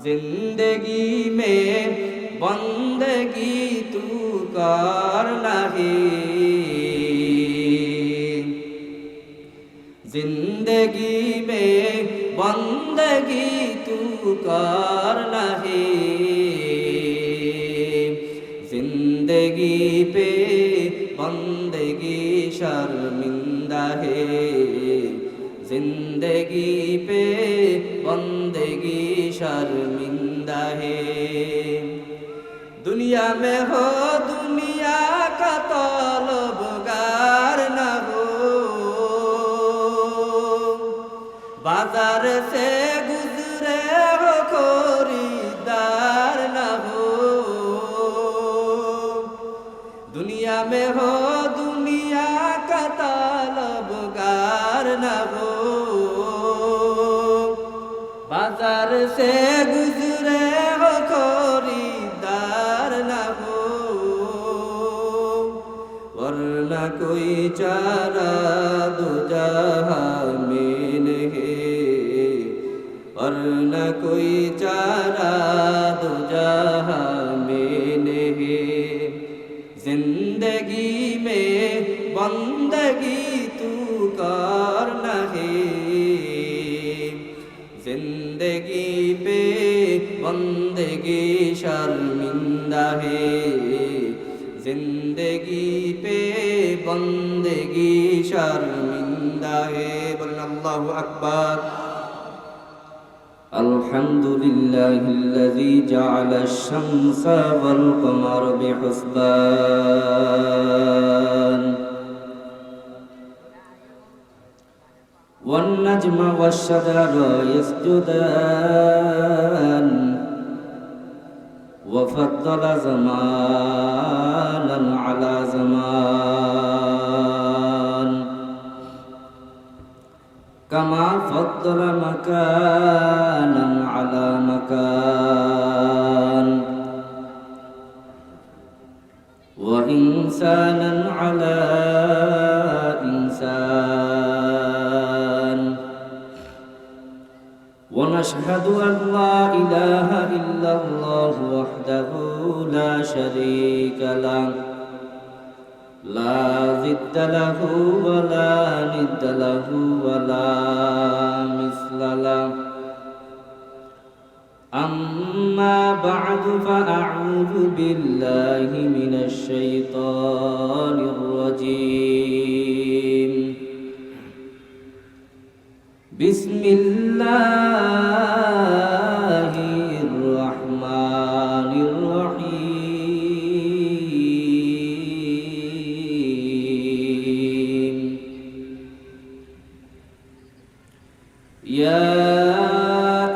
जिंदगी में बंदगी तू करना है, जिंदगी में बंदगी तू करना है, जिंदगी पे बंदगी शर्मिंदा है, जिंदगी पे बंदगी शर्मिंदा है। दुनिया में हो दुनिया का तलबगार न हो, बाजार से गुजरे हो खरीदार न हो, दुनिया में हो दुनिया का तलबगार न हो, बाजार से गुजरे हो खरीदार न हो, वरना कोई चारा दो जहां में नहीं, वरना कोई चारा दो जहां में नहीं, जिंदगी में बंदगी तू करना है, जिंदगी पे बंदगी शर्मिंदा है, जिंदगी पे बंदगी शर्मिंदा है। बोलें अल्लाहु अकबर। अल्हम्दुलिल्लाहिल्लज़ी जअल अश-शम्स वल क़मर बिहुस्बान والنجم والشجر يسجدان وفضل زمانا على زمان كما فضل مكانا على مكان وإنسانا على إنسان ونشهد أن لا إله إلا الله وحده لا شريك له لا ضد له ولا ند له ولا مثل له أما بعد فأعوذ بالله من الشيطان الرجيم بسم الله الرحمن الرحيم يا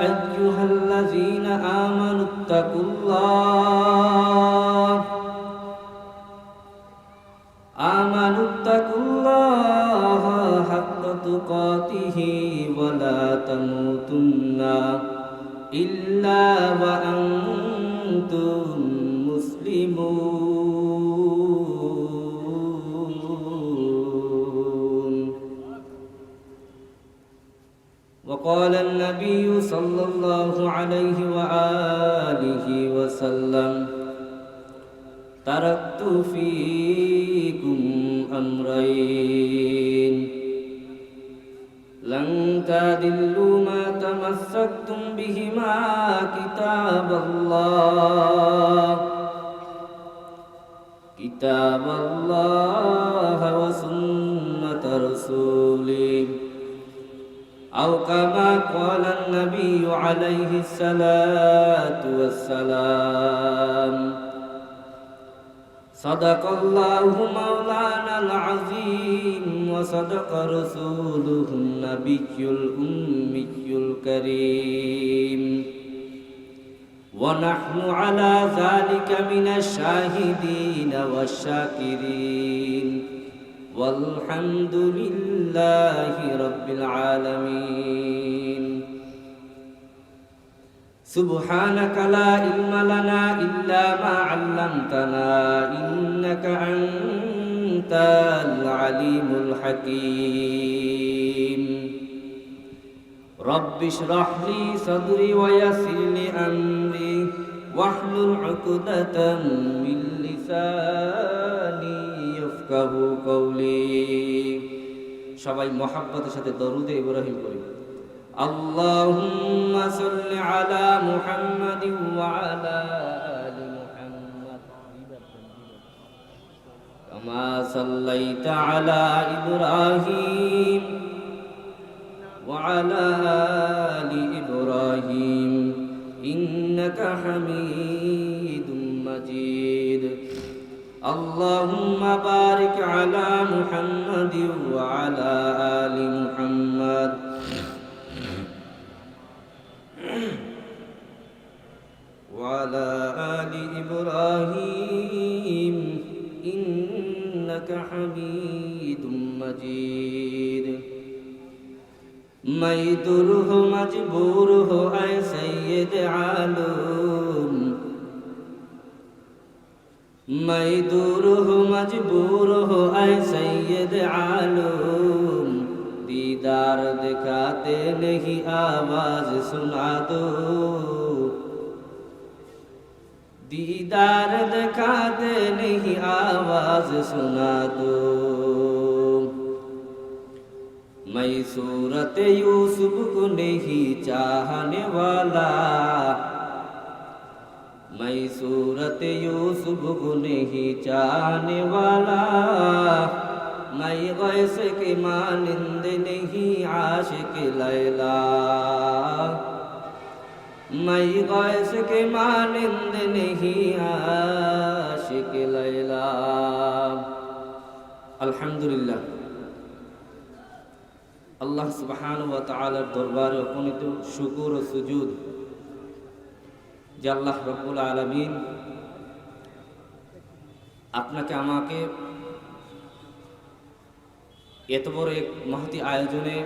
أيها الذين آمنوا اتقوا الله حق تقاته ولا تموتن إلا وأنتم مسلمون. وقال النبي صلى الله عليه وآله وسلم تركت فيكم أمرين لن تضلوا ما تمسكتم بهما كتاب الله وسنة رسوله أو كما قال النبي عليه الصلاة والسلام. صدق الله مولانا العظيم وصدق رسوله النبي الأمي الكريم ونحن على ذلك من الشاهدين والشاكرين والحمد لله رب العالمين. سبحانك لا علم لنا إلا ما علمتنا إنك أنت العليم الحكيم. رب اشرح لي صدري ويسر لي أمري واحلل عقدة من লিসানি ইয়াফকাহু কওলি। সবাই মুহাব্বতের সাথে দরুদে ইব্রাহিম পড়ি। আল্লাহুম্মা সাল্লি আলা মুহাম্মাদিন ওয়া আলা আলি মুহাম্মাদ কামা সাল্লাইতা আলা ইব্রাহিম ওয়া আলা আলি ইব্রাহিম ইন্নাকা হামিদুম মাজিদ। اللهم بارك على محمد وعلى آل محمد وعلى آل إبراهيم إنك حميد مجيد۔ मैं दूर हो मजबूर हो ऐ सैयद आलम, मैं दूर हो मजबूर हो ऐ सैयद आलम, दीदार दिखाते नहीं आवाज सुना दो, दीदार दिखाते नहीं आवाज सुना दो। मैं सूरत यूसुफ को नहीं चाहने वाला, मैं सूरत यूसुफ को नहीं चाहने वाला, मैं गैस के मानिंद नहीं आशिक लैला, मैं गैस के मानिंद नहीं आशिक लैला। अल्हम्दुलिल्लाह, আল্লাহ সুবহানাহু ওয়া তাআলার দরবারে অগণিত শুকর ও সুজুদ যে আল্লাহ রাব্বুল আলামিন আপনাকে আমাকে এত বড় এক মহতি আয়োজনে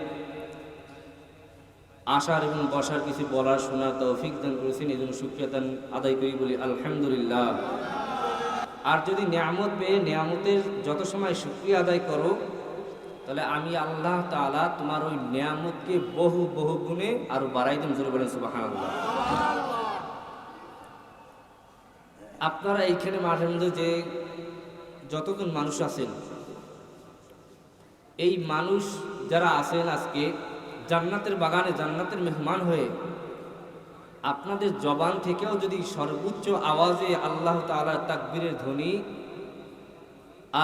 আসার এবং বসার কিছু বলার শোনার তৌফিক দান করেছেন, এই জন্য শুকরিয়া দান আদায় করি, বলি আলহামদুলিল্লাহ। আর যদি নিয়ামত পেয়ে নিয়ামতের যত সময় শুকরিয়া আদায় করো, তাহলে আমি আল্লাহ তাআলা তোমার ওই নিয়ামতকে বহু বহু গুণে আরো বাড়াই দেন। জোরে বলেন সুবহানাল্লাহ। আপনারা এইখানে মাঠের মধ্যে যে যতজন মানুষ আছেন, এই মানুষ যারা আছেন আজকে জান্নাতের বাগানে জান্নাতের মেহমান হয়ে, আপনাদের জবান থেকেও যদি সর্বোচ্চ আওয়াজে আল্লাহ তাআলার তাকবীরের ধ্বনি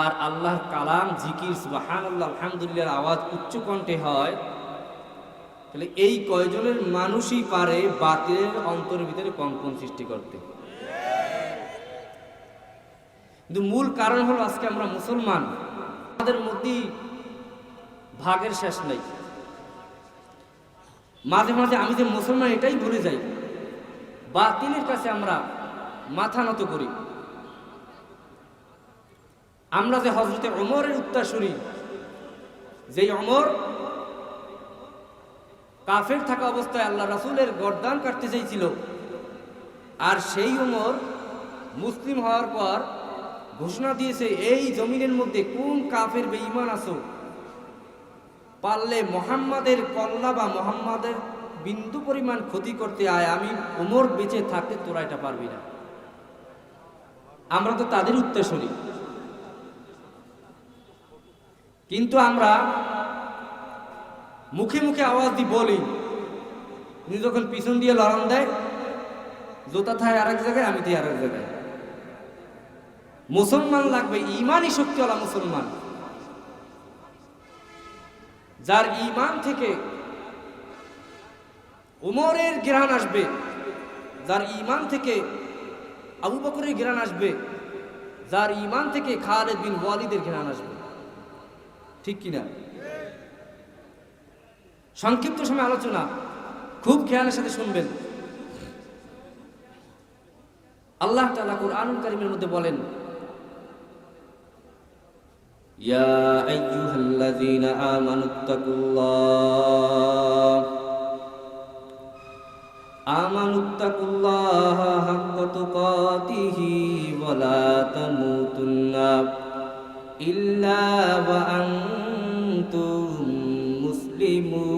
আর আল্লাহর কালাম জিকির সুবহানাল্লাহ আলহামদুলিল্লাহর আওয়াজ উচ্চ কণ্ঠে হয়, তাহলে এই কয়জনের মানুষই পারে বাতিলের অন্তরের ভিতরে কম্পন সৃষ্টি করতে। কিন্তু মূল কারণ হলো আজকে আমরা মুসলমান, আমাদের মধ্যে ভাগের শেষ নেই। মাঝে মাঝে আমি যে মুসলমান এটাই ভুলে যাই, বাতিলের কাছে আমরা মাথা নত করি। আমরা যে হযরতে ওমরের উত্তরসূরি, যেই ওমর কাফের থাকা অবস্থায় আল্লাহ রাসূলের গর্দান কাটতে চাইছিল, আর সেই ওমর মুসলিম হওয়ার পর ঘোষণা দিয়েছে, এই জমিনের মধ্যে কোন কাফের বেঈমান আছো, পারলে মুহাম্মাদের কল্লা বা মুহাম্মাদের বিন্দু পরিমাণ ক্ষতি করতে আয়, আমি ওমর বেঁচে থাকতে তোরা এটা পারবি না। আমরা তো তাদের উত্তরসূরি, কিন্তু আমরা মুখে মুখে আওয়াজ দিয়ে বলি, উনি যখন পিছন দিয়ে লড়ান দেয়, জোতা থায় আরেক জায়গায়, আমি তাই আরেক জায়গায়। মুসলমান লাগবে ইমানই শক্তিওয়ালা মুসলমান, যার ইমান থেকে উমরের ঘ্রাণ আসবে, যার ইমান থেকে আবু বকরের ঘ্রাণ আসবে, যার ইমান থেকে খালিদ বিন ওয়ালিদের ঘ্রাণ আসবে। ঠিক কিনা? সংক্ষিপ্ত সময় আলোচনা, খুব খেয়ালের সাথে শুনবেন। আল্লাহ তাআলা কুরআনুল কারীমের মধ্যে বলেন, ইয়া আইয়ুহাল্লাযীনা আমানুত্তাকুল্লাহা হাক্কা তুকাতিহি ওয়া লা তামুতুন্না ইল্লা ওয়া আনতুম মুসলিমুন।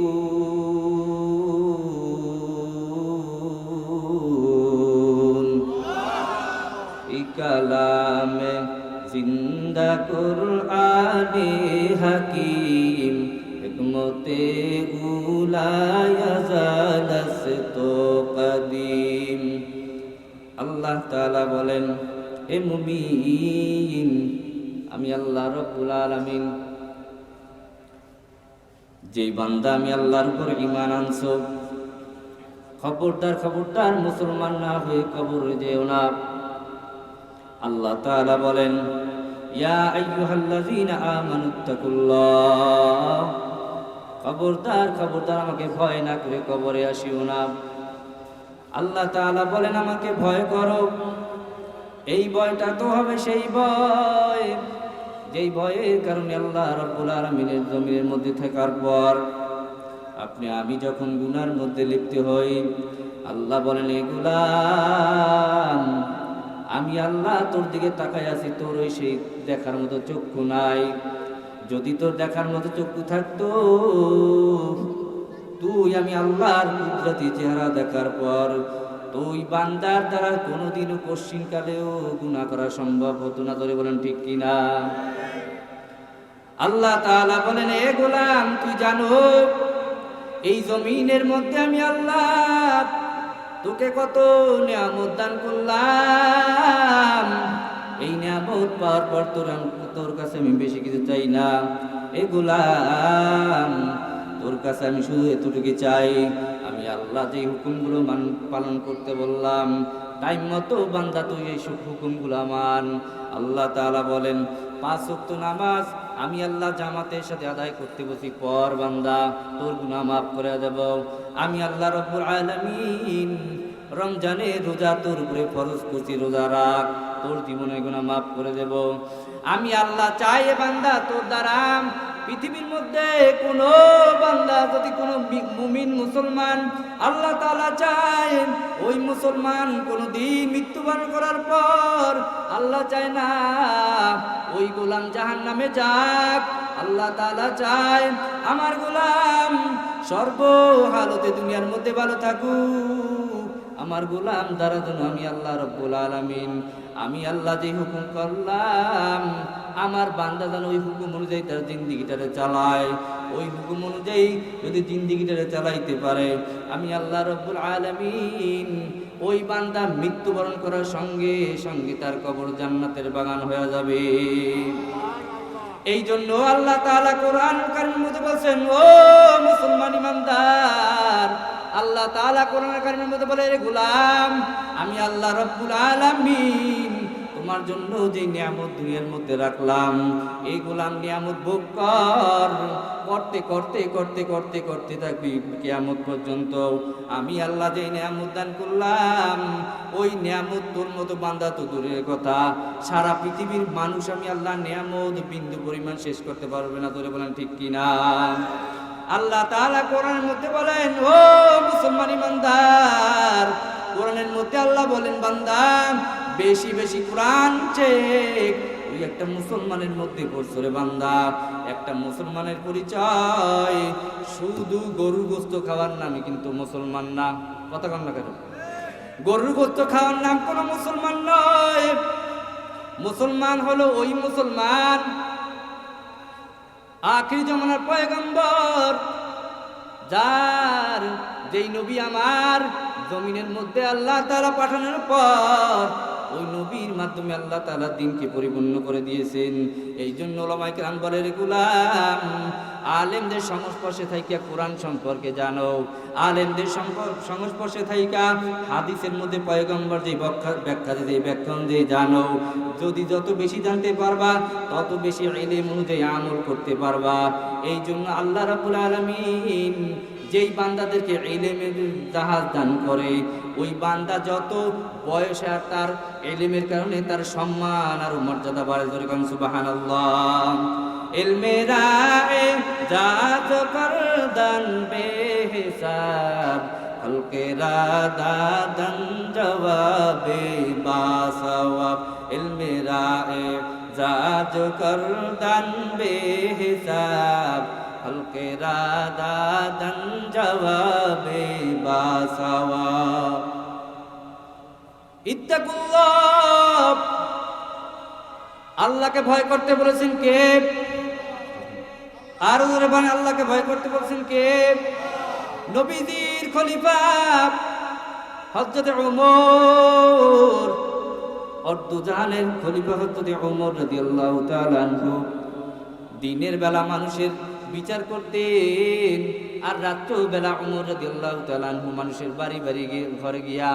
কালামে জিন্দা কুরআনে হাকিম হিকমতে উলায়া জালাস তো কদিম। আল্লাহ তাআলা বলেন, হে মুমিন, আমি আল্লাহ রাব্বুল আলামিন যেই বান্দা আমি আল্লাহর উপর ঈমান আনছো, খবরদার খবরদার মুসলমান না হয়ে কবরে যেও না। আল্লাহ তাআলা বলেন, ইয়া আইয়ুহাল্লাযীনা আমানুত্তাকুল্লাহ, খবরদার খবরদার আমাকে ভয় না করে কবরে আসিও না। আল্লাহ তাআলা বলেন, আমাকে ভয় করো। এই ভয়টা তো হবে সেই ভয় যেই ভয়ের কারণে আল্লাহ রাব্বুল আলামিনের জমিনের মধ্যে থাকার পর আমি যখন গুনার মধ্যে লিপ্ত হই, আল্লাহ বলেন, এ গোলাম, আমি আল্লাহ তোর দিকে তাকায় আছি, তোর ওই সেই দেখার মতো চক্ষু নাই। যদি তোর দেখার মতো চক্ষু থাকতো, তুই আমি আল্লাহর কুদরতি চেহারা দেখার পর তুই বান্দার দ্বারা কোনোদিনও পশ্চিমকালেও গুনাহ করা সম্ভব হতো না। ধরে বলেন ঠিক কিনা? আল্লাহ তাআলা বলেন, এ গোলাম, তুই জানো এই জমিনের মধ্যে আমি আল্লাহ তোকে কত নিয়ামত দান করলাম। এই নিয়ামত পাওয়ার পর তোর কাছে আমি বেশি কিছু চাই না। এ গোলাম, তোর কাছে আমি শুধু এতটুকু চাই, আমি আল্লাহ যে হুকুমগুলো পালন করতে বললাম টাইম মতো বান্দা তুই এই সব হুকুমগুলো মান। আল্লাহ তাআলা বলেন, 5 ওয়াক্ত নামাজ আমি আল্লাহ জামাতের সাথে আদায় করতে বসি পর বান্দা তোর গুনাহ মাফ করে দেব। আমি আল্লাহ রাব্বুল আলামিন রমজানের রোজা তোর উপরে ফরজ করছি, রোজা রাখ, তোর জীবনের গুনাহ মাফ করে দেব। আমি আল্লাহ চাই এ বান্দা তোর দ্বারা পৃথিবীর মধ্যে কোনো বান্দা যদি কোনো মুমিন মুসলমান আল্লাহ তাআলা চায় ওই মুসলমান কোনোদিন মৃত্যুবরণ করার পর আল্লাহ চায় না ওই গোলাম জাহান্নামে যাক। আল্লাহ তাআলা চায় আমার গোলাম সর্ব হালতে দুনিয়ার মধ্যে ভালো থাকুক। আমার গোলাম দ্বারা যেন আমি আল্লাহ রাব্বুল আলামিন আমি আল্লাহ যে হুকুম করলাম আমার বান্দা যেন ওই হুকুম অনুযায়ী তার জিন্দিগিটারে চালায়। ওই হুকুম অনুযায়ী যদি জিন্দিগিটারে চালাইতে পারে, আমি আল্লাহ রাব্বুল আলামিন ওই বান্দা মৃত্যুবরণ করার সঙ্গে সঙ্গে তার কবর জান্নাতের বাগান হয়ে যাবে। এই জন্য আল্লাহ তাআলা কোরআন কারীমের মধ্যে বলেন, ও মুসলমান ইমানদার, আল্লাহ তাআলা কোরআন কারীমের মধ্যে বলে, রে গোলাম, আমি আল্লাহ রাব্বুল আলামিন তোমার জন্য যে নিয়ামত দুনিয়ার মধ্যে রাখলাম এই গোলাম নিয়ামত ভোগ কর। করতে করতে করতে করতে করতে থাকবি কিয়ামত পর্যন্ত। আমি আল্লাহ যে নিয়ামত দান করলাম ওই নিয়ামত তোর মতো বান্দা তো দূরের কথা, সারা পৃথিবীর মানুষ আমি আল্লাহ নিয়ামত বিন্দু পরিমাণ শেষ করতে পারবে না। তোরে বলেন ঠিক কিনা? আল্লাহ তাআলা কোরআনের মধ্যে বলেন, ও মুসলমান ইমানদার, কোরআনের মধ্যে আল্লাহ বলেন, বান্দা বেশি বেশি কোরআন চেক। ওই একটা মুসলমানের মধ্যে পড়ছে রে বান্দা, একটা মুসলমানের পরিচয় শুধু গরুর গোশত খাওয়ার নামে কিন্তু মুসলমান না। কথা কন না কেন? গরুর গোশত খাওয়ার নাম কোনো মুসলমান নয়। মুসলমান হলো ওই মুসলমান আখির জামানার পয়গম্বর, যার যেই নবী আমার জমিনের মধ্যে আল্লাহ তাআলা পাঠানোর পর ওই নবীর মাধ্যমে আল্লাহ তাআলা দ্বীনকে পরিপূর্ণ করে দিয়েছেন। এই জন্য উলামায়ে কেরাম বলে, রে গোলাম, আলেমদের সংস্পর্শে থাইকা কোরআন সম্পর্কে জানো, আলেমদের সংস্পর্শে থাইকা হাদিসের মধ্যে পয়গম্বর যে ব্যাখ্যা দিতে ব্যাখ্যান দিয়ে জানো। যদি যত বেশি জানতে পারবা তত বেশি ইলম অনুযায়ী আমল করতে পারবা। এই জন্য আল্লাহ রাব্বুল আলামিন যেই বান্দাদেরকে ইলমের জাহাজ দান করে ওই বান্দা যত বয়স আর তার ইলমের কারণে তার সম্মান আর মর্যাদা বাড়ে। জোরে কোন সুবহানাল্লাহ। ইলমেরা জাহাজ করদান বেহিসাব, খলকেরা দাদান জবাবে বাসওয়াব। ইলমেরা জাহাজ করদান বেহিসাব, খলকেরা দাদান জবাবে বাসওয়াব। ইত্তাকুল্লাহ আল্লাহকে ভয় করতে বলেছেন কে? আর জোরে বলেন, আল্লাহকে ভয় করতে বলেছেন কে? নবীজির খলিফা হযরত ওমর, অর্ধজাহানের খলিফা হযরত ওমর রাদিয়াল্লাহু তাআলা আনহু দিনের বেলা মানুষের বিচার করতেন, আর রাত্রের বেলা ওমর রাদিয়াল্লাহু তাআলা আনহু মানুষের বাড়ি বাড়ি গিয়ে ঘরে গিয়া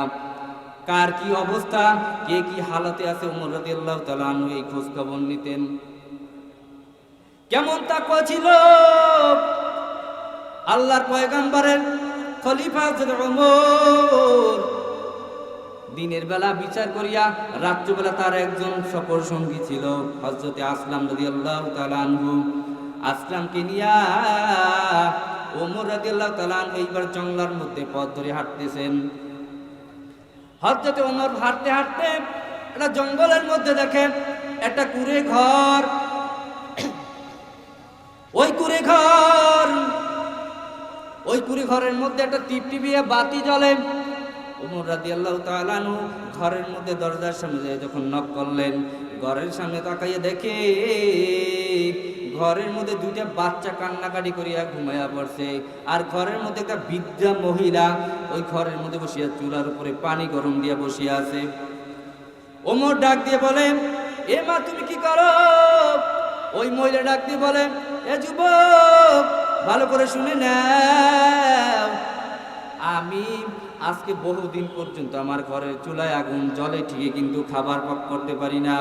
কার কি অবস্থা, কে কি হালতে আছে ওমর রাদিয়াল্লাহু তাআলা আনহু এই খোঁজ খবর নিতেন। কেমন তাকওয়া ছিল আল্লাহর পয়গম্বরের খলিফা হযরত ওমর। দিনের বেলা বিচার করিয়া রাত্রিবেলা তার একজন সফর সঙ্গী ছিল হযরত আসলাম রাদিয়াল্লাহু তাআলা আনহু। আসলামকে নিয়া ওমর রাদিয়াল্লাহু তাআলা আনহু এইবার জঙ্গলের মধ্যে পথ ধরে হাঁটতেছেন। হযরত ওমর হাঁটতে হাঁটতে একটা জঙ্গলের মধ্যে দেখেন একটা কুঁড়ে ঘর। ওই কুঁড়ে ঘরের মধ্যে একটা টিপটিপিয়ে বাতি জ্বলে। ওমর রাদিয়াল্লাহু তাআলা আনহু ঘরের মধ্যে দরজার সামনে যায় যখন নক করলেন, ঘরের সামনে তাকাইয়ে দেখে ঘরের মধ্যে দুইটা বাচ্চা কান্নাকাটি করিয়া ঘুমাইয়া পড়ছে, আর ঘরের মধ্যে একটা বৃদ্ধা মহিলা ওই ঘরের মধ্যে বসিয়া চুলার উপরে পানি গরম দিয়া বসিয়া আছে। ওমর ডাক দিয়ে বলে, এ মা তুমি কি করো? ওই মহিলা ডাক দিয়ে বলে, এ যুবক ভালো করে শুনে নাও, আমি আজকে বহুদিন পর্যন্ত আমার ঘরের চুলায় আগুন জ্বলে ঠিকই, কিন্তু খাবার পাক করতে পারি না।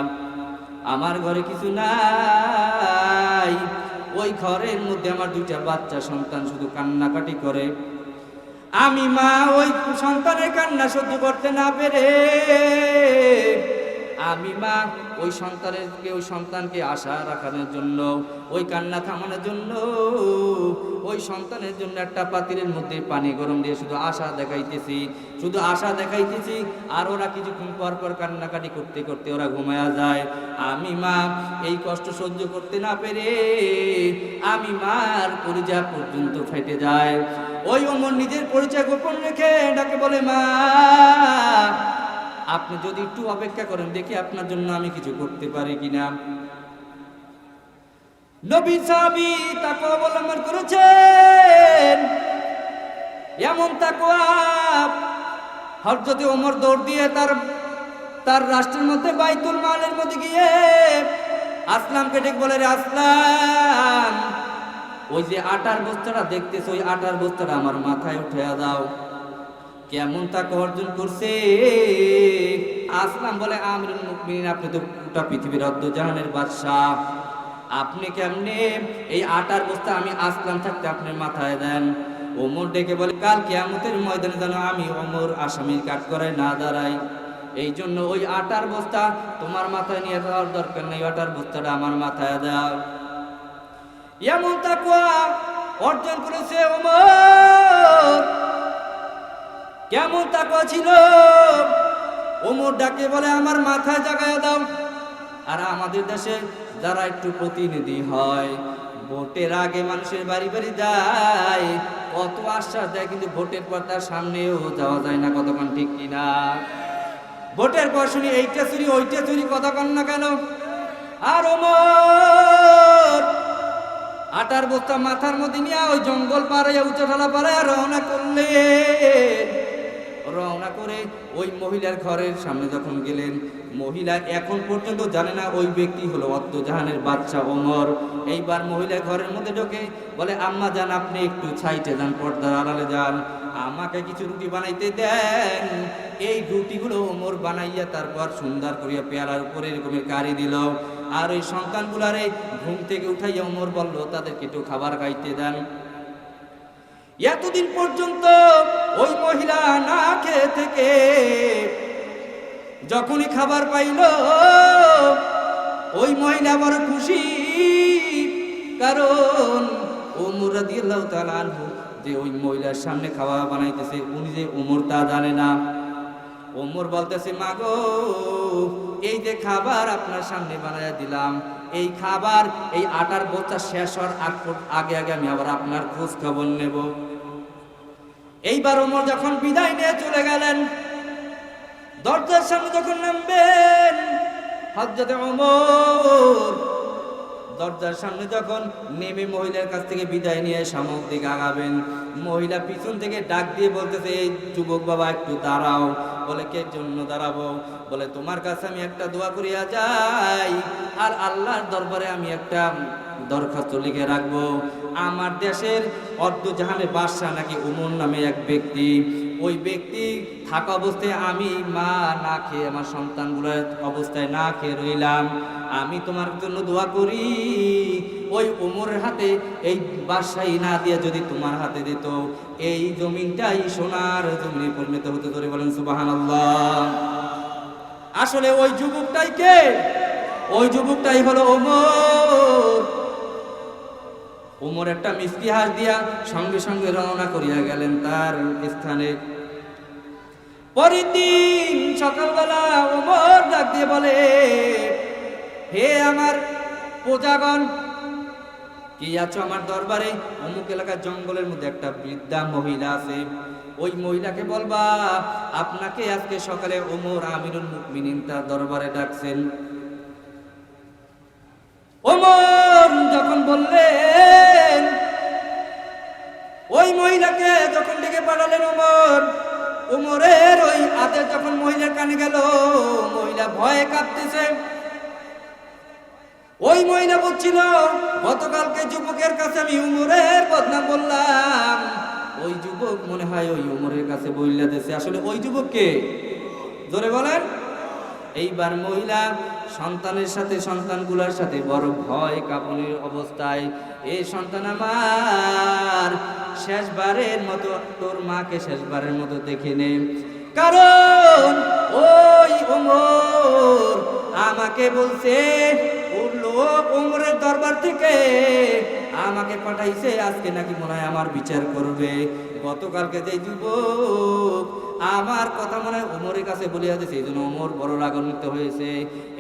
আমার ঘরে কিছু নাই, ওই ঘরের মধ্যে আমার দুইটা বাচ্চা সন্তান শুধু কান্নাকাটি করে। আমি মা ওই সন্তানের কান্না সহ্য করতে না পেরে আমি মা ওই সন্তানকে আশা রাখানোর জন্য, ওই কান্না থামানোর জন্য ওই সন্তানের জন্য একটা পাতিলের মধ্যে পানি গরম দিয়ে শুধু আশা দেখাইতেছি, আর ওরা কিছুক্ষণ পর পর কান্নাকাটি করতে করতে ওরা ঘুমায়া যায়। আমি মা এই কষ্ট সহ্য করতে না পেরে আমি মার কলিজা পর্যন্ত ফেটে যায়। ওই ওমর নিজের পরিচয় গোপন রেখে ডাকে বলে, মা আপনি যদি একটু অপেক্ষা করেন দেখি আপনার জন্য আমি কিছু করতে পারি কিনা। নবী সাহাবী তাকওয়া অবলম্বন করেছেন, এমন তাকওয়া হযরত ওমর দৌড় দিয়ে তার রাষ্ট্রের মধ্যে বাইতুল মালের মধ্যে গিয়ে আসলামকে ডেকে বলে, রে আসলাম, ওই যে আটার বস্তাটা দেখতেছ, ওই আটার বস্তাটা আমার মাথায় উঠাইয়া দাও। কেমন তাকে অর্জন করছে? আসলাম বলে, আমিরুল মুমিনিন, আপনি তো গোটা পৃথিবীর অর্ধজাহানের বাদশাহ, আপনি কেমনে এই আটার বস্তা আমি আসলাম থাকতে আপনার মাথায় দেন? ওমর ডেকে বলে, কাল কিয়ামতের ময়দানে যেন আমি ওমর আসামির কাঠগড়ায় না দাঁড়াই, এই জন্য ওই আটার বস্তা তোমার মাথায় নিয়ে যাওয়ার দরকার নেই, আটার বস্তাটা আমার মাথায় দাও। এমন তাকওয়া অর্জন করেছে ওমর। কেমন তাকওয়া ছিল? ওমর ডাকে বলে, আমার মাথায় জাগায় দাও। আর আমাদের দেশে যারা একটু প্রতিনিধি হয়, ভোটের আগে মানুষের বাড়ি বাড়ি যায়, কত আশ্বাস দেয়, কিন্তু ভোটের পর তার সামনেও যাওয়া যায় না। কতক্ষণ ঠিক কিনা? ভোটের পর শুনি এইটা চুরি ওইটা চুরি, কথা কন না কেন? আর ওমর আটার বস্তা মাথার মধ্যে নিয়ে ওই জঙ্গল পাড়ে উঁচাঠালা পাড়ে রওনা করলেন। রওনা করে ওই মহিলার ঘরের সামনে যখন গেলেন, মহিলা এখন পর্যন্ত জানে না ওই ব্যক্তি হলো অর্ধজাহানের বাদশা ওমর। এইবার মহিলার ঘরের মধ্যে ঢোকে, বলে, আম্মা যান, আপনি একটু ছাইটে যান, পর্দার আড়ালে যান, আমাকে কিছু রুটি বানাইতে দেন। এই রুটিগুলো ওমর বানাইয়া তারপর সুন্দর করিয়া পেয়ালার উপরে এরকমের কারি দিল। আর ওই সন্তানগুলারে ঘুম থেকে উঠাইয়া ওমর বলল, তাদেরকে একটু খাবার খাইতে দেন। এতদিন পর্যন্ত ওই মহিলা না খেয়ে থেকে যখনই খাবার পাইল, ওই মহিলা বড় খুশি, কারণ ওমর রাদিয়াল্লাহু তাআলা আনহু যে ওই মহিলার সামনে খাবার বানাইতেছে, উনি যে ওমর তা জানে না। ওমর বলতেছে, মা গো, এই যে খাবার আপনার সামনে বানাইয়া দিলাম, এই খাবার এই আটার বস্তা শেষ হওয়ার আগে আগে আমি আবার আপনার খোঁজ খবর নেব। এইবার ওমর যখন বিদায় নিয়ে চলে গেলেন, দরজার সামনে যখন নামবেন, হযরত ওমর দরজার সামনে যখন নেমে মহিলার কাছ থেকে বিদায় নিয়ে সামনের দিকে আগাবেন, মহিলা পিছন থেকে ডাক দিয়ে বলতেছে, এই যুবক বাবা একটু দাঁড়াও। বলে, কে জন্য দাঁড়াবো? বলে, তোমার কাছে আমি একটা দোয়া করিয়া যাই, আর আল্লাহর দরবারে আমি একটা দরখাস্ত লিখে রাখবো। আমার দেশের অর্ধ জাহানের বাদশা নাকি ওমর নামে এক ব্যক্তি, ওই ব্যক্তি থাকা অবস্থায় আমি মা না খেয়ে, আমার সন্তানগুলোর অবস্থায় না খেয়ে রইলাম। আমি তোমার জন্য দোয়া করি, ওই ওমরের হাতে এই বাদশাহী না দিয়ে যদি তোমার হাতে দিত, এই জমিনটাই সোনার জমিনে পরিণত হতে। ধরে বলেন সুবহানাল্লাহ। আসলে ওই যুবকটাই কে? ওই যুবকটাই হলো ওমর। ওমর একটা মিষ্টি হাস দিয়া সঙ্গে সঙ্গে রওনা করিয়া গেলেন তার স্থানে। পরের দিন সকালবেলা ওমর ডাক দিয়ে বলে, হে আমার প্রজাগণ, কি আছো আমার দরবারে? অমুক এলাকার জঙ্গলের মধ্যে একটা বৃদ্ধা মহিলা আছে, ওই মহিলাকে বলবা আপনাকে আজকে সকালে ওমর আমিরুল মুমিনিন তার দরবারে ডাকছেন। ওমর যখন বললেন, ওই মহিলাকে যখন ডেকে পাঠালেন ওমরের ওই আদেশ যখন মহিলার কানে গেল, মহিলা ভয়ে কাঁপতেছে। ওই মহিলা বলছিল, গতকালকে যুবকের কাছে আমি ওমরের বদনাম বললাম, ওই যুবক মনে হয় ওই ওমরের কাছে বইলা দিয়েছে। আসলে ওই যুবককে জোরে বলেন। এইবার মহিলা সন্তানের সাথে, সন্তানগুলোর সাথে বড় ভয় কাঁপনের অবস্থায়, এই সন্তান আমার শেষবারের মতো তোর মাকে শেষবারের মতো দেখে নে, কারণ ওই ওমর আমাকে বলছে, ওর লোক ওমরের দরবার থেকে আমাকে পাঠাইছে, আজকে নাকি মনে হয় আমার বিচার করবে। গতকালকে যে যুবক আমার কথা মনে হয় ওমরের কাছে বলিয়া দিয়েছে, এই জন্য ওমর বড় রাগান্বিত হয়েছে।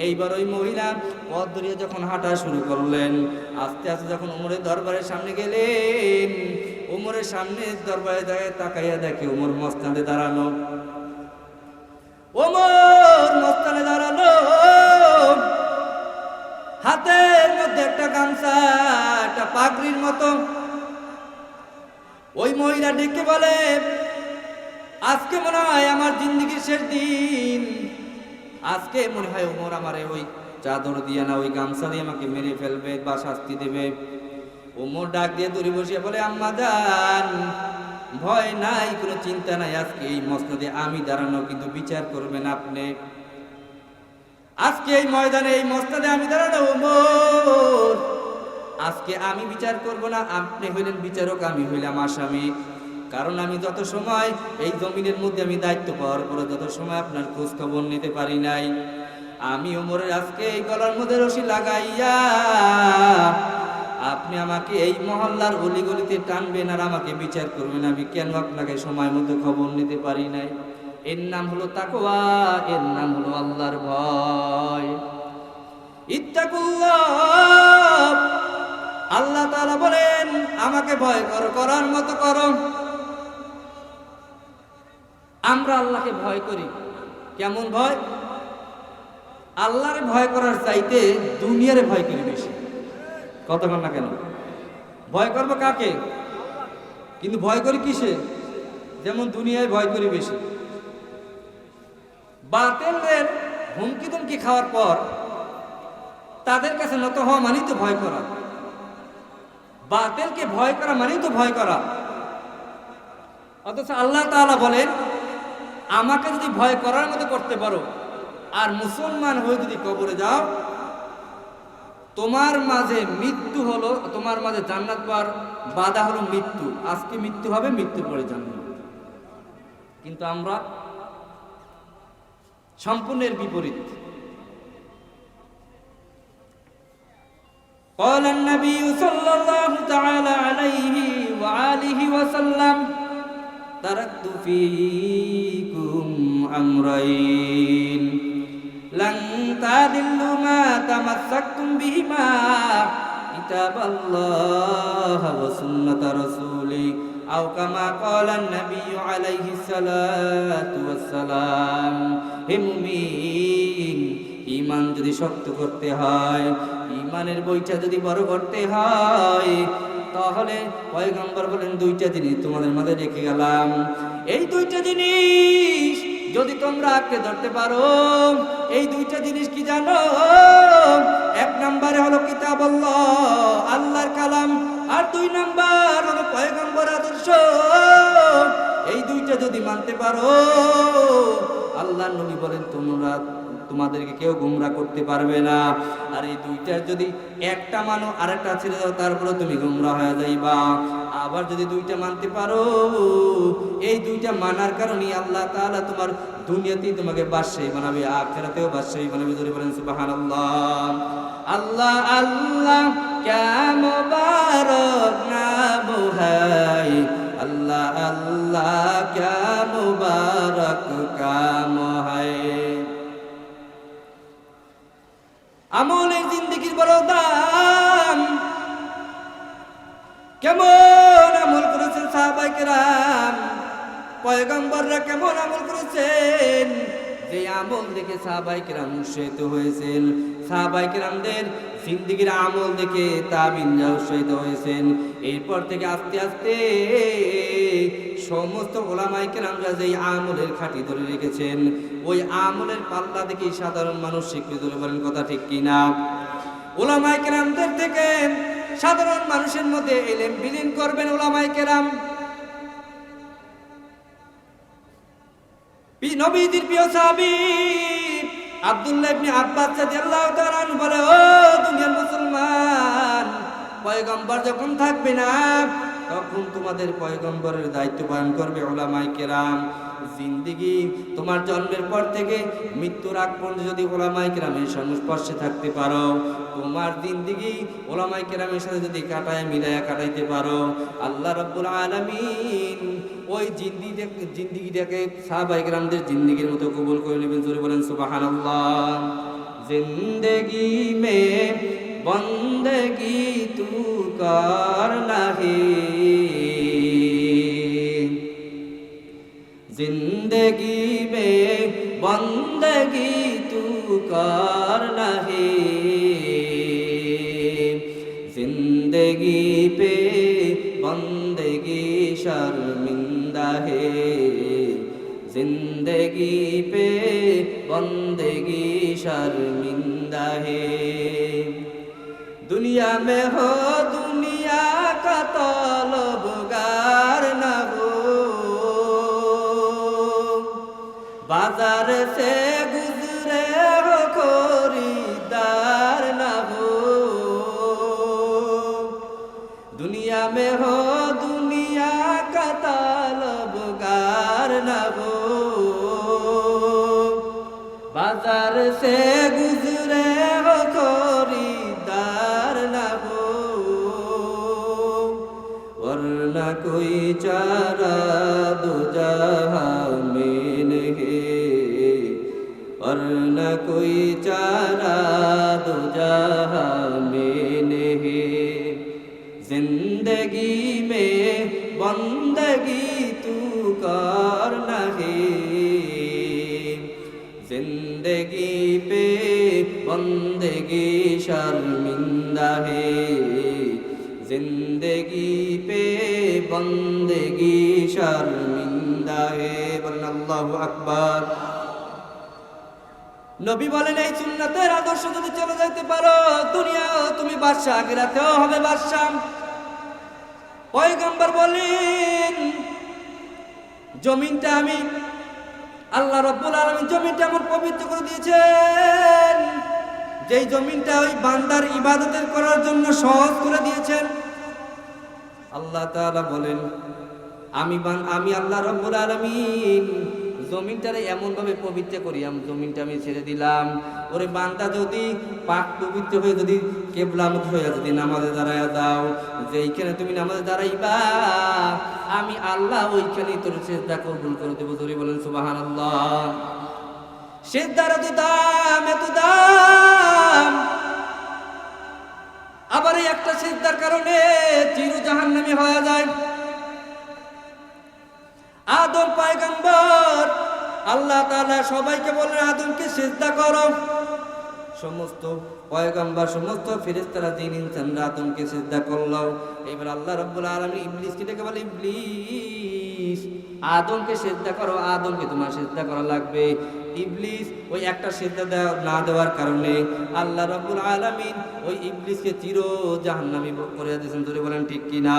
এইবার ওই মহিলা পথ ধরিয়ে যখন হাঁটা শুরু করলেন, আস্তে আস্তে যখন ওমরের দরবারের সামনে গেলেন, ওমরের সামনে দরবারে দাঁড়িয়ে তাকাইয়া দেখে ওমর মসনদে দাঁড়ানো। ওমর মসনদে দাঁড়ানো, হাতের মধ্যে একটা গামছা, একটা পাগড়ির মতো। ওই মহিলা ডেকে বলে, আজকে মনে হয় আমার জিন্দেগির শেষ দিন, আজকে মনে হয় ওমর আমারে ওই চাদর দিয়ে না ওই গামছা দিয়ে আমাকে মেরে ফেলবে বা শাস্তি দেবে। ওমর ডাক দিয়ে দূরে বসিয়ে বলে, আম্মা জান, ভয় নাই, কোনো চিন্তা নাই, আজকে এই মসনদে আমি দাঁড়ানো, কিন্তু বিচার করবেন আপনি। আজকে এই ময়দানে এই মসনদে আমি দাঁড়ানো ওমর, আজকে আমি বিচার করব না, আপনি হইলেন বিচারক, আমি হইলাম আসামি। কারণ আমি যত সময় এই জমিনের মধ্যে আমি দায়িত্ব পাওয়ার পরে যত সময় আপনার খোঁজ খবর নিতে পারি নাই, আমি ওমরের আজকে এই গলার মধ্যে রশি লাগাইয়া আপনি আমাকে এই মহল্লার অলিগলিতে টানবেন আর আমাকে বিচার করবেন, আমি কেন আপনাকে সময় মতো খবর নিতে পারি নাই? এর নাম হলো তাকওয়া, এর নাম হলো আল্লাহর ভয়। ইত্তাকুল্লাহ, আল্লাহ তাআলা বলেন আমাকে ভয় করো, করার মতো করো। আমরা আল্লাহকে ভয় করি, কেমন ভয়? আল্লাহর ভয় করার চাইতে দুনিয়ার ভয় করি বেশি। কতক্ষণ না কেন ভয় করবো কাকে? কিন্তু ভয় করি কিসে? যেমন দুনিয়ায় ভয় করি বেশি। বাতিলের হুমকি ধমকি খাওয়ার পর তাদের কাছে নত হওয়া মানেই তো ভয় করা। বাতিলকে ভয় করা মানেই তো ভয় করা। অথচ আল্লাহ তাআলা বলেন, আমাকে যদি ভয় করার মতো করতে পারো আর মুসলমান হয়ে যদি কবরে যাও, তোমার মাঝে মৃত্যু হলো, তোমার মাঝে জান্নাত পাওয়ার বাধা হলো মৃত্যু। আজকে মৃত্যু হবে, মৃত্যুর পরে জান্নাত। কিন্তু আমরা সম্পূর্ণের বিপরীত। قال النبي صلى الله تعالى عليه وآله وسلم تركت فيكم أمرين لن تضلوا ما تمسكتم بهما كتاب الله وسنة رسوله أو كما قال النبي عليه الصلاة والسلام। হে মুমিন, ঈমান যদি শক্ত করতে হয়, ঈমানের বইটা যদি বড় করতে হয়, তাহলে পয়গম্বর বলেন দুইটা জিনিস তোমাদের মাঝে রেখে গেলাম। এই দুইটা জিনিস যদি তোমরা আঁকড়ে ধরতে পারো, এই দুইটা জিনিস কি জানো? এক নম্বরে হলো কিতাবুল্লাহ, আল্লাহর কালাম, আর দুই নাম্বার হলো পয়গম্বর আদর্শ। এই দুইটা যদি মানতে পারো, আল্লাহর নবী বলেন তোমাদেরকে কেউ গোমরাহ করতে পারবে না। আর এই দুইটার যদি একটা মানো আরেকটা ছেড়ে দাও, তারপরে তুমি গোমরাহ হয়ে যাইবা। আবার যদি দুইটা মানতে পারো, এই দুইটা মানার কারণে আল্লাহ তাআলা তোমার দুনিয়াতেই তোমাকে বাদশাহী বানাবে, আখিরাতেও বাদশাহী বানাবে। জোরে বলেন সুবহানাল্লাহ। আল্লাহ আল্লাহ ক্যা মুবারক নাম হ্যায়, আল্লাহ আল্লাহ ক্যা মুবারক কাম হ্যায়। আমলে জিন্দেগির বড় দাম। কেমন আমল করেছেন সাহাবায়ে কেরাম, পয়গম্বররা কেমন আমল করেছেন, যে আমল দেখে সাহাবায়ে কেরাম উৎসাহিত হয়েছেন। সাহাবায়ে কেরামদের জিন্দেগির আমল দেখে তাবিনরা উৎসাহিত হয়েছেন। এরপর থেকে আস্তে আস্তে সমস্ত ওলামায়ে কেরামরা যেই আমলের খাঁটি ধরে রেখেছেন, ওই আমলের পাল্লা দেখে সাধারণ মানুষ স্বীকৃতি ধরে। বলেন কথা ঠিক কিনা? ওলামায়ে কেরামদের থেকে সাধারণ মানুষের মধ্যে ইলম বিলীন করবেন ওলামায়ে কেরাম। নবীজির প্রিয় সাহাবী আব্দুল্লাহ ইবনে আব্বাস রাদিয়াল্লাহু তাআলা আনহু বলে, ও দুনিয়ার মুসলমান, পয়গম্বর যখন থাকবে না, তখন তোমাদের পয়গম্বরের দায়িত্ব পালন করবে উলামায়ে কেরাম। জিন্দেগি তোমার জন্মের পর থেকে মৃত্যুর আগ পর্যন্ত যদি উলামায়ে কেরামের সংস্পর্শে থাকতে পারো, তোমার জিন্দেগি উলামায়ে কেরামের সাথে যদি মিলায়া কাটাইতে পারো, আল্লাহ রাব্বুল আলামিন ওই জিন্দেগিটাকে সাহাবায়ে কেরামদের জিন্দেগির মতো কবুল করে নেবেন। জোরে বলেন সুবহানাল্লাহ। জিন্দেগি মে বন্দেগি তু করনা হে, जिंदगी में बंदगी तू करना है, जिंदगी पे बंदगी शर्मिंदा है, जिंदगी पे बंदगी शर्मिंदा है। दुनिया में हो दुनिया का तलबगार न हो, बाजार से गुजरे हो खरीदार न हो। दुनिया में हो दुनिया का तलबगार न हो, बाजार से गुजरे हो खरीदार न हो। वरना कोई चारा दो जहां में नहीं, वरना कोई चारा दो जहां में नहीं। जिंदगी में बंदगी तू करना है, जिंदगी पे बंदगी शर्मिंदा है, जिंदगी पे बंदगी शर्मिंदा है। বলেন আল্লাহু আকবার। নবী বলেন, এই সুন্নাতের আদর্শ যদি চলে যেতে পারো, দুনিয়াও তুমি বাদশা, আখিরাতেও হবে বাদশা। পয়গম্বর বলেন, জমিনটা আমি আল্লাহ রাব্বুল আলামিন জমিনটা এমন পবিত্র করে দিয়েছেন, যেই জমিনটা ওই বান্দার ইবাদতের করার জন্য সহজ করে দিয়েছেন। আল্লাহ তাআলা বলেন, আমি আল্লাহ রাব্বুল আলামিন জমিনটারে এমন ভাবে পবিত্র করি, জমিনটা আমি ছেড়ে দিলাম, ওরে বান্দা যদি পাক পবিত্র হয়ে যদি কিবলামুখী হয়ে যদি নামাজে দাঁড়ায়া দাও, যেইখানে তুমি নামাজে দাঁড়াইবা, আমি আল্লাহ ওইখানেই তোর সিজদা কবুল করে দেব। জোরে বলেন সুবহানাল্লাহ। সিজদার এত দাম, এত দাম। আবার এই একটা সিজদার কারণে চির জাহান্নামী হয়ে যায়। আদম পয়গম্বর, আল্লাহ তাআলা সবাইকে বলেন আদমকে সিজদা করো, সমস্ত পয়গম্বর সমস্ত ফেরেশতারা জিন ইনসানরা আদমকে সিজদা করলো। এবার আল্লাহ রাব্বুল আলামিন ইবলিসকে ডেকে বলে, ইবলিস আদমকে সিজদা করো, আদমকে তোমার সিজদা করা লাগবে। ইবলিস ওই একটা সিজদা না দেওয়ার কারণে আল্লাহ রাব্বুল আলামিন ওই ইবলিসকে চির জাহান্নামী করে দিয়েছেন। ধরে বলেন ঠিক কিনা?